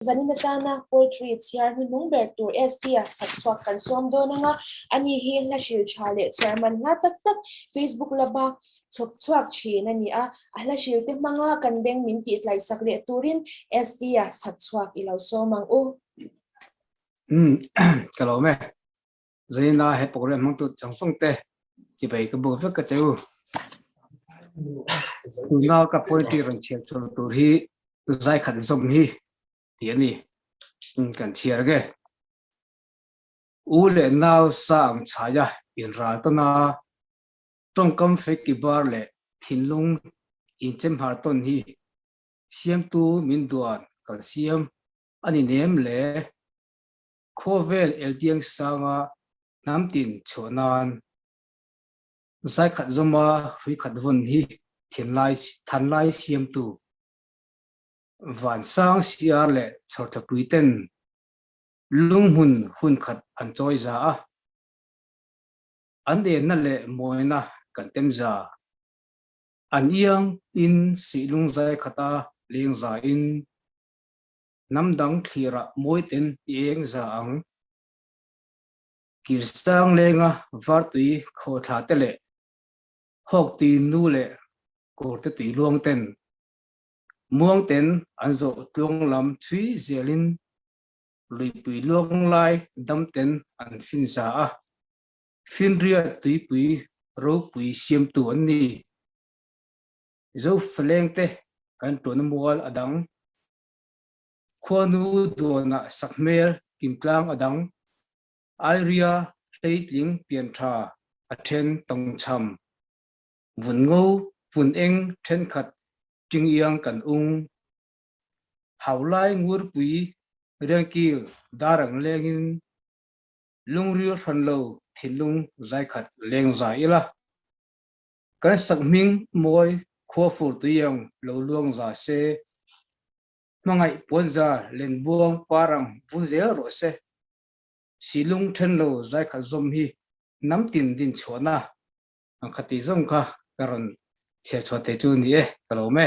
zanina tana poetry chiar hunung bertur ST Chhakchhuak kan som do nga ani hi la shil chale chairman nga tak tak Facebook laba Chhakchhuak chi na ni a ahla shil te manga kan beng min ti tlai sakle turin ST Chhakchhuak ilaw somang o kalau me zanina he program mang tu changsong te chỉ vậy cái bộ phim cái chữ tu nào cái poetry răng chia cho tu hi tu giải khát giống hi thì này cần chia cái u lệ nào sang trái ra in ra tu na trong công việc kỳ bar lệ thiên lung in chem har ton hi xiêm tu min duan cần xiêm anh nem lệ khovel el tiang sanga nam tin chonan giải khát giống mà huy khát vun hi thiên lai xiêm tu vạn sang xia lệ chợt tập quý tên lung hun khát an trôi ra an đền na lệ mồi na cần tem ra an yang in si lung giải khát liêng ra in nam dang khira mồi tên yeng ra ang kir sang lenga var tui kho tha te lệ hok ti nu lệ ko te tui luang tên muang ten anzo tuang lam chui zelin lui pui luang lai dam ten an fin za fin ria tui pui ro pui siam tu an ni zo fleng te kan ton mual adang khonu do na sakmel kim tlang adang airia teitling pian tha athen tong cham vun ngo vun eng then khat Trinh yang kan hậu lai ngur pui reng kil darang lengin lung riu than lo thin lung zai khat leng za ila kan sak ming moi kho fur tu yang lo luang za se mangai pon za len buang parang bu zel ro se silung then lo zai khat zom hi nam tin din chona ang khati zong kha karon che chote chu ni e kalo me